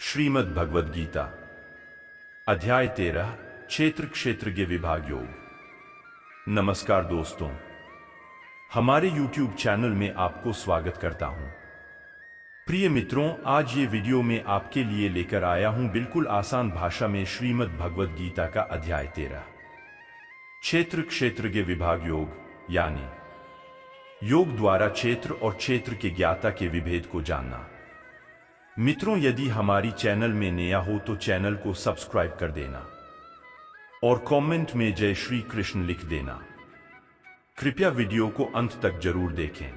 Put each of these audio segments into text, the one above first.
श्रीमद् भगवद गीता अध्याय 13 क्षेत्र क्षेत्रज्ञ विभाग योग। नमस्कार दोस्तों, हमारे YouTube चैनल में आपको स्वागत करता हूं। प्रिय मित्रों, आज ये वीडियो में आपके लिए लेकर आया हूं बिल्कुल आसान भाषा में श्रीमद् भगवद गीता का अध्याय 13 क्षेत्र क्षेत्रज्ञ विभाग योग, यानी योग द्वारा क्षेत्र और क्षेत्र के ज्ञाता के विभेद को जानना। मित्रों, यदि हमारी चैनल में नया हो तो चैनल को सब्सक्राइब कर देना और कमेंट में जय श्री कृष्ण लिख देना। कृपया वीडियो को अंत तक जरूर देखें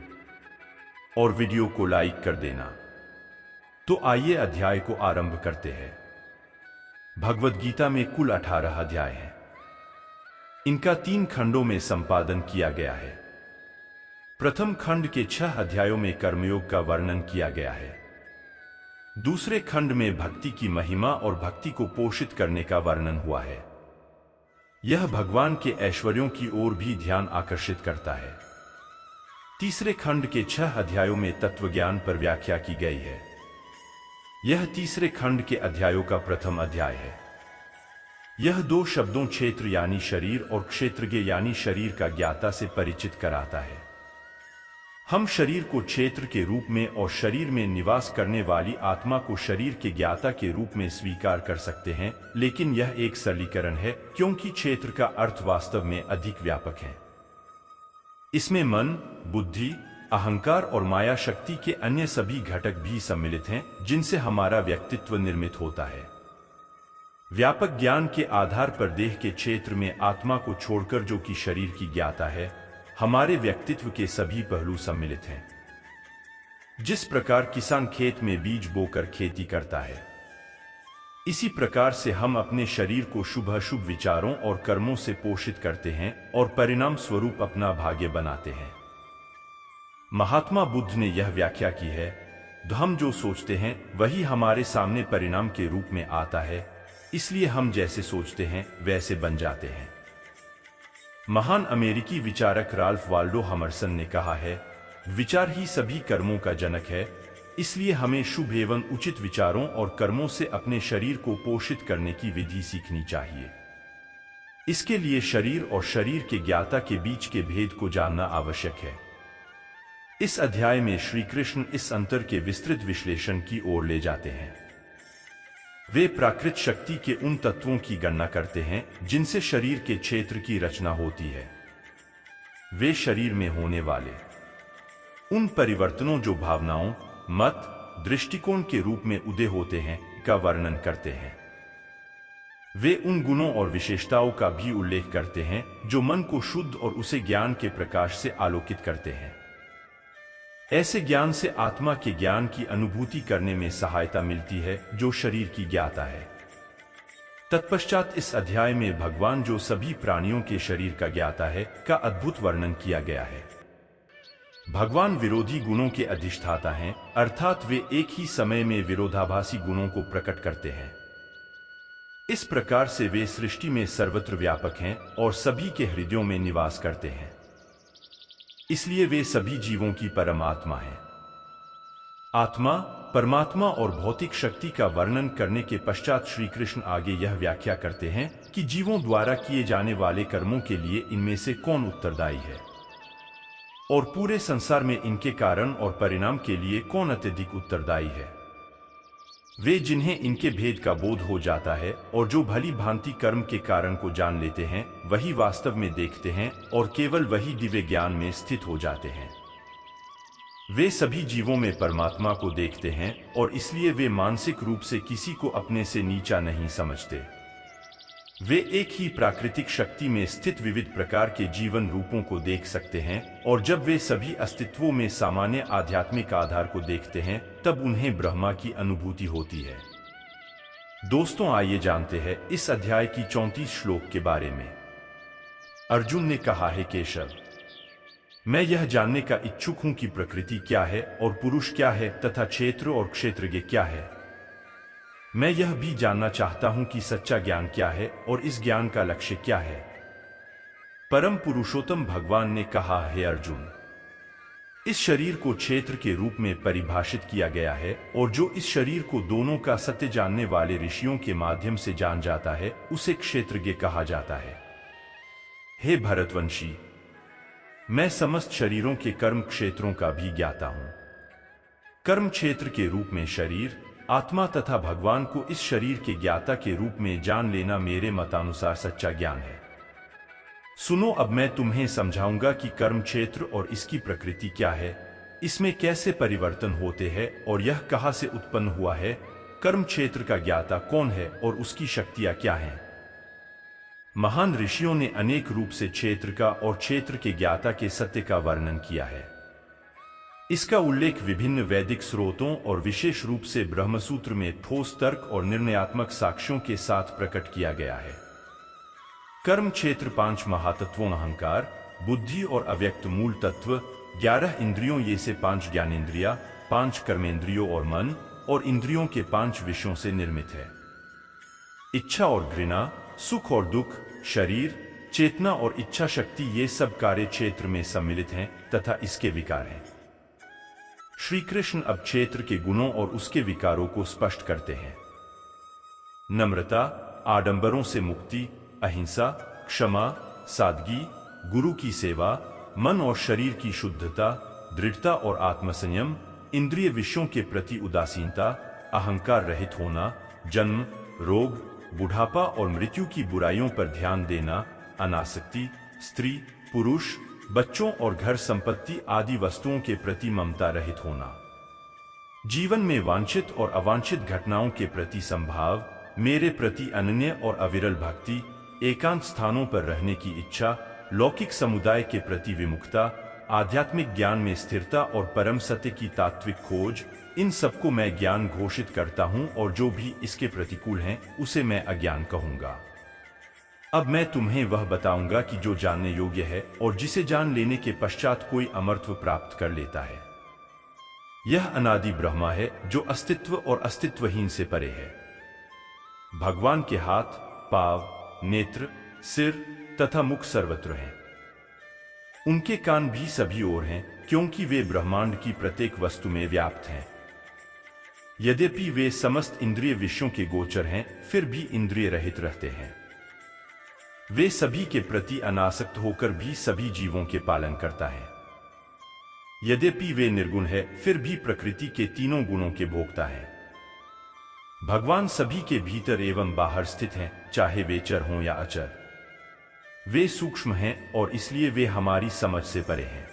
और वीडियो को लाइक कर देना। तो आइए अध्याय को आरंभ करते हैं। भगवद गीता में कुल 18 अध्याय हैं। इनका 3 खंडों में संपादन किया गया है। प्रथम खंड के 6 अध्यायों में कर्मयोग का वर्णन किया गया है। दूसरे खंड में भक्ति की महिमा और भक्ति को पोषित करने का वर्णन हुआ है। यह भगवान के ऐश्वर्यों की ओर भी ध्यान आकर्षित करता है। तीसरे खंड के 6 अध्यायों में तत्वज्ञान पर व्याख्या की गई है। यह तीसरे खंड के अध्यायों का प्रथम अध्याय है। यह 2 शब्दों क्षेत्र यानी शरीर और क्षेत्रज्ञ यानी शरीर का ज्ञाता से परिचित कराता है। हम शरीर को क्षेत्र के रूप में और शरीर में निवास करने वाली आत्मा को शरीर के ज्ञाता के रूप में स्वीकार कर सकते हैं, लेकिन यह एक सरलीकरण है क्योंकि क्षेत्र का अर्थ वास्तव में अधिक व्यापक है। इसमें मन, बुद्धि, अहंकार और माया शक्ति के अन्य सभी घटक भी सम्मिलित हैं जिनसे हमारा व्यक्तित्व निर्मित होता है। व्यापक ज्ञान के आधार पर देह के क्षेत्र में आत्मा को छोड़कर, जो कि शरीर की ज्ञाता है, हमारे व्यक्तित्व के सभी पहलू सम्मिलित हैं। जिस प्रकार किसान खेत में बीज बोकर खेती करता है, इसी प्रकार से हम अपने शरीर को शुभ अशुभ विचारों और कर्मों से पोषित करते हैं और परिणाम स्वरूप अपना भाग्य बनाते हैं। महात्मा बुद्ध ने यह व्याख्या की है, हम जो सोचते हैं वही हमारे सामने परिणाम के रूप में आता है, इसलिए हम जैसे सोचते हैं वैसे बन जाते हैं। महान अमेरिकी विचारक राल्फ वाल्डो हमरसन ने कहा है, विचार ही सभी कर्मों का जनक है, इसलिए हमें शुभ एवं उचित विचारों और कर्मों से अपने शरीर को पोषित करने की विधि सीखनी चाहिए। इसके लिए शरीर और शरीर के ज्ञाता के बीच के भेद को जानना आवश्यक है। इस अध्याय में श्री कृष्ण इस अंतर के विस्तृत विश्लेषण की ओर ले जाते हैं। वे प्राकृत शक्ति के उन तत्वों की गणना करते हैं जिनसे शरीर के क्षेत्र की रचना होती है। वे शरीर में होने वाले उन परिवर्तनों जो भावनाओं, मत, दृष्टिकोण के रूप में उदय होते हैं का वर्णन करते हैं। वे उन गुणों और विशेषताओं का भी उल्लेख करते हैं जो मन को शुद्ध और उसे ज्ञान के प्रकाश से आलोकित करते हैं। ऐसे ज्ञान से आत्मा के ज्ञान की अनुभूति करने में सहायता मिलती है जो शरीर की ज्ञाता है। तत्पश्चात इस अध्याय में भगवान जो सभी प्राणियों के शरीर का ज्ञाता है का अद्भुत वर्णन किया गया है। भगवान विरोधी गुणों के अधिष्ठाता हैं, अर्थात वे एक ही समय में विरोधाभासी गुणों को प्रकट करते हैं। इस प्रकार से वे सृष्टि में सर्वत्र व्यापक हैं और सभी के हृदयों में निवास करते हैं, इसलिए वे सभी जीवों की परमात्मा हैं। आत्मा, परमात्मा और भौतिक शक्ति का वर्णन करने के पश्चात श्री कृष्ण आगे यह व्याख्या करते हैं कि जीवों द्वारा किए जाने वाले कर्मों के लिए इनमें से कौन उत्तरदायी है और पूरे संसार में इनके कारण और परिणाम के लिए कौन अत्यधिक उत्तरदायी है। वे जिन्हें इनके भेद का बोध हो जाता है और जो भली भांति कर्म के कारण को जान लेते हैं, वही वास्तव में देखते हैं और केवल वही दिव्य ज्ञान में स्थित हो जाते हैं। वे सभी जीवों में परमात्मा को देखते हैं और इसलिए वे मानसिक रूप से किसी को अपने से नीचा नहीं समझते। वे एक ही प्राकृतिक शक्ति में स्थित विविध प्रकार के जीवन रूपों को देख सकते हैं और जब वे सभी अस्तित्वों में सामान्य आध्यात्मिक आधार को देखते हैं, तब उन्हें ब्रह्मा की अनुभूति होती है। दोस्तों, आइए जानते हैं इस अध्याय की 34 श्लोक के बारे में। अर्जुन ने कहा है, केशव, मैं यह जानने का इच्छुक हूं कि प्रकृति क्या है और पुरुष क्या है तथा क्षेत्र और क्षेत्रज्ञ क्या है। मैं यह भी जानना चाहता हूं कि सच्चा ज्ञान क्या है और इस ज्ञान का लक्ष्य क्या है। परम पुरुषोत्तम भगवान ने कहा, हे अर्जुन, इस शरीर को क्षेत्र के रूप में परिभाषित किया गया है और जो इस शरीर को दोनों का सत्य जानने वाले ऋषियों के माध्यम से जान जाता है उसे क्षेत्रज्ञ कहा जाता है। हे भरतवंशी, मैं समस्त शरीरों के कर्म क्षेत्रों का भी ज्ञाता हूं। कर्म क्षेत्र के रूप में शरीर, आत्मा तथा भगवान को इस शरीर के ज्ञाता के रूप में जान लेना मेरे मतानुसार सच्चा ज्ञान है। सुनो, अब मैं तुम्हें समझाऊंगा कि कर्म क्षेत्र और इसकी प्रकृति क्या है, इसमें कैसे परिवर्तन होते हैं और यह कहां से उत्पन्न हुआ है। कर्म क्षेत्र का ज्ञाता कौन है और उसकी शक्तियां क्या हैं? महान ऋषियों ने अनेक रूप से क्षेत्र का और क्षेत्र के ज्ञाता के सत्य का वर्णन किया है। इसका उल्लेख विभिन्न वैदिक स्रोतों और विशेष रूप से ब्रह्मसूत्र में ठोस तर्क और निर्णयात्मक साक्ष्यों के साथ प्रकट किया गया है। कर्म क्षेत्र 5 महातत्वों अहंकार, बुद्धि और अव्यक्त मूल तत्व, 11 इंद्रियों ये से 5 ज्ञानेंद्रिया, 5 कर्मेंद्रियों और मन और इंद्रियों के 5 विषयों से निर्मित है। इच्छा और घृणा, सुख और दुख, शरीर, चेतना और इच्छा शक्ति ये सब कार्य क्षेत्र में सम्मिलित हैं तथा इसके विकार हैं। श्री कृष्ण अब क्षेत्र के गुणों और उसके विकारों को स्पष्ट करते हैं। नम्रता, आडंबरों से मुक्ति, अहिंसा, क्षमा, सादगी, गुरु की सेवा, मन और शरीर की शुद्धता, दृढ़ता और आत्मसंयम, इंद्रिय विषयों के प्रति उदासीनता, अहंकार रहित होना, जन्म, रोग, बुढ़ापा और मृत्यु की बुराइयों पर ध्यान देना, अनासक्ति, स्त्री, पुरुष, बच्चों और घर संपत्ति आदि वस्तुओं के प्रति ममता रहित होना, जीवन में वांछित और अवांछित घटनाओं के प्रति संभाव, मेरे प्रति अनन्य और अविरल भक्ति, एकांत स्थानों पर रहने की इच्छा, लौकिक समुदाय के प्रति विमुखता, आध्यात्मिक ज्ञान में स्थिरता और परम सत्य की तात्विक खोज, इन सबको मैं ज्ञान घोषित करता हूं और जो भी इसके प्रतिकूल हैं उसे मैं अज्ञान कहूंगा। अब मैं तुम्हें वह बताऊंगा कि जो जानने योग्य है और जिसे जान लेने के पश्चात कोई अमरत्व प्राप्त कर लेता है। यह अनादि ब्रह्मा है जो अस्तित्व और अस्तित्वहीन से परे है। भगवान के हाथ, पांव, नेत्र, सिर तथा मुख सर्वत्र हैं। उनके कान भी सभी ओर हैं क्योंकि वे ब्रह्मांड की प्रत्येक वस्तु में व्याप्त हैं। यद्यपि वे समस्त इंद्रिय विषयों के गोचर हैं, फिर भी इंद्रिय रहित रहते हैं। वे सभी के प्रति अनासक्त होकर भी सभी जीवों के पालन करता है। यद्यपि वे निर्गुण है, फिर भी प्रकृति के तीनों गुणों के भोक्ता है। भगवान सभी के भीतर एवं बाहर स्थित हैं, चाहे वे चर हों या अचर। वे सूक्ष्म हैं और इसलिए वे हमारी समझ से परे हैं।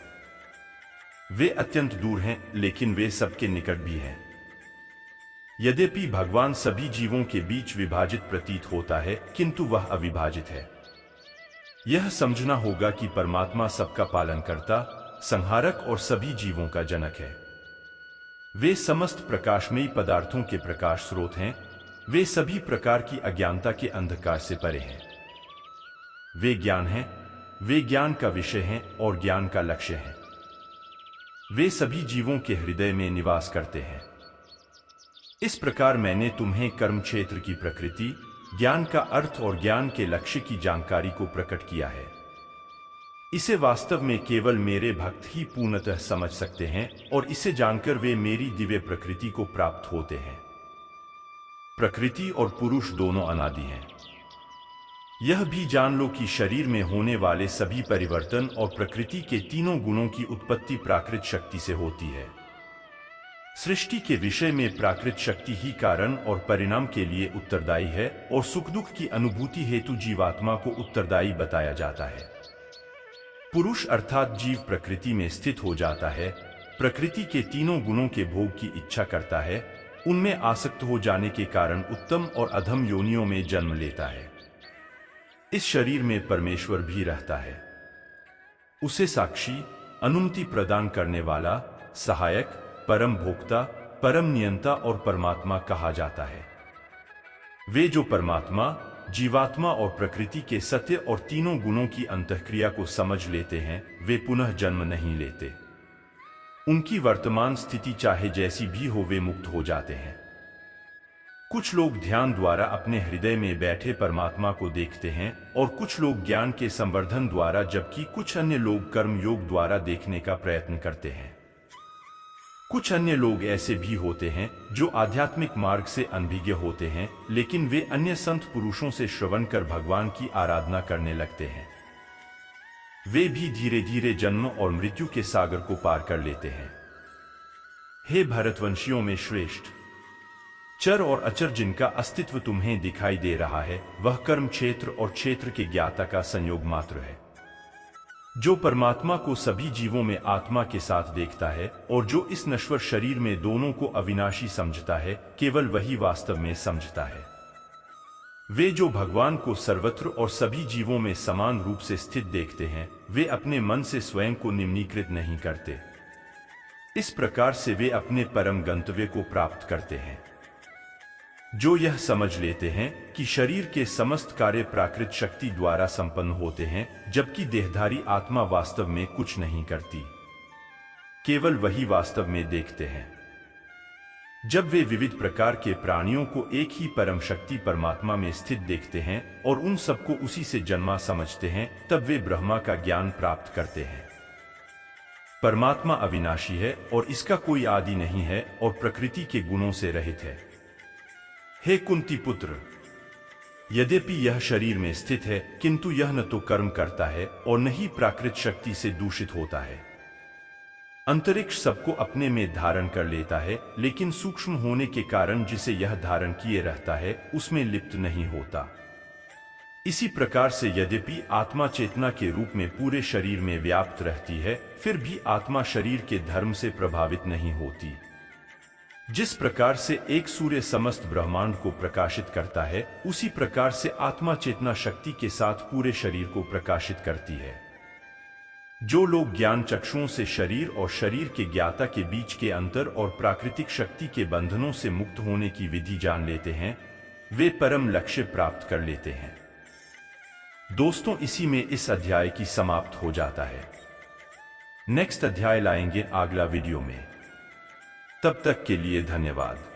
वे अत्यंत दूर हैं, लेकिन वे सबके निकट भी हैं। यद्यपि भगवान सभी जीवों के बीच विभाजित प्रतीत होता है, किंतु वह अविभाजित है। यह समझना होगा कि परमात्मा सबका पालन करता, संहारक और सभी जीवों का जनक है। वे समस्त प्रकाशमयी पदार्थों के प्रकाश स्रोत हैं। वे सभी प्रकार की अज्ञानता के अंधकार से परे हैं। वे ज्ञान हैं, वे ज्ञान का विषय हैं और ज्ञान का लक्ष्य हैं। वे सभी जीवों के हृदय में निवास करते हैं। इस प्रकार मैंने तुम्हें कर्म क्षेत्र की प्रकृति, ज्ञान का अर्थ और ज्ञान के लक्ष्य की जानकारी को प्रकट किया है। इसे वास्तव में केवल मेरे भक्त ही पूर्णतः समझ सकते हैं और इसे जानकर वे मेरी दिव्य प्रकृति को प्राप्त होते हैं। प्रकृति और पुरुष दोनों अनादि हैं। यह भी जान लो कि शरीर में होने वाले सभी परिवर्तन और प्रकृति के तीनों गुणों की उत्पत्ति प्राकृत शक्ति से होती है। सृष्टि के विषय में प्राकृत शक्ति ही कारण और परिणाम के लिए उत्तरदायी है और सुख दुख की अनुभूति हेतु जीवात्मा को उत्तरदायी बताया जाता है। पुरुष अर्थात जीव प्रकृति में स्थित हो जाता है, प्रकृति के तीनों गुणों के भोग की इच्छा करता है, उनमें आसक्त हो जाने के कारण उत्तम और अधम योनियों में जन्म लेता है। इस शरीर में परमेश्वर भी रहता है। उसे साक्षी, अनुमति प्रदान करने वाला, सहायक, परम भोक्ता, परम नियंता और परमात्मा कहा जाता है। वे जो परमात्मा, जीवात्मा और प्रकृति के सत्य और तीनों गुणों की अंतःक्रिया को समझ लेते हैं, वे पुनः जन्म नहीं लेते। उनकी वर्तमान स्थिति चाहे जैसी भी हो, वे मुक्त हो जाते हैं। कुछ लोग ध्यान द्वारा अपने हृदय में बैठे परमात्मा को देखते हैं और कुछ लोग ज्ञान के संवर्धन द्वारा, जबकि कुछ अन्य लोग कर्म योग द्वारा देखने का प्रयत्न करते हैं। कुछ अन्य लोग ऐसे भी होते हैं जो आध्यात्मिक मार्ग से अनभिज्ञ होते हैं, लेकिन वे अन्य संत पुरुषों से श्रवण कर भगवान की आराधना करने लगते हैं। वे भी धीरे धीरे जन्म और मृत्यु के सागर को पार कर लेते हैं। हे भरतवंशियों में श्रेष्ठ, चर और अचर जिनका अस्तित्व तुम्हें दिखाई दे रहा है, वह कर्म क्षेत्र और क्षेत्र के ज्ञाता का संयोग मात्र है। जो परमात्मा को सभी जीवों में आत्मा के साथ देखता है और जो इस नश्वर शरीर में दोनों को अविनाशी समझता है, केवल वही वास्तव में समझता है। वे जो भगवान को सर्वत्र और सभी जीवों में समान रूप से स्थित देखते हैं, वे अपने मन से स्वयं को निम्नीकृत नहीं करते। इस प्रकार से वे अपने परम गंतव्य को प्राप्त करते हैं। जो यह समझ लेते हैं कि शरीर के समस्त कार्य प्राकृत शक्ति द्वारा संपन्न होते हैं, जबकि देहधारी आत्मा वास्तव में कुछ नहीं करती, केवल वही वास्तव में देखते हैं। जब वे विविध प्रकार के प्राणियों को एक ही परम शक्ति परमात्मा में स्थित देखते हैं और उन सबको उसी से जन्मा समझते हैं, तब वे ब्रह्मा का ज्ञान प्राप्त करते हैं। परमात्मा अविनाशी है और इसका कोई आदि नहीं है और प्रकृति के गुणों से रहित है। हे कुंती पुत्र, यद्यपि यह शरीर में स्थित है, किंतु यह न तो कर्म करता है और न ही प्राकृत शक्ति से दूषित होता है। अंतरिक्ष सबको अपने में धारण कर लेता है, लेकिन सूक्ष्म होने के कारण जिसे यह धारण किए रहता है, उसमें लिप्त नहीं होता। इसी प्रकार से यद्यपि आत्मा चेतना के रूप में पूरे शरीर में व्याप्त रहती है, फिर भी आत्मा शरीर के धर्म से प्रभावित नहीं होती। जिस प्रकार से एक सूर्य समस्त ब्रह्मांड को प्रकाशित करता है, उसी प्रकार से आत्मा चेतना शक्ति के साथ पूरे शरीर को प्रकाशित करती है। जो लोग ज्ञान चक्षुओं से शरीर और शरीर के ज्ञाता के बीच के अंतर और प्राकृतिक शक्ति के बंधनों से मुक्त होने की विधि जान लेते हैं, वे परम लक्ष्य प्राप्त कर लेते हैं। दोस्तों, इसी में इस अध्याय की समाप्त हो जाता है। नेक्स्ट अध्याय लाएंगे अगला वीडियो में। तब तक के लिए धन्यवाद।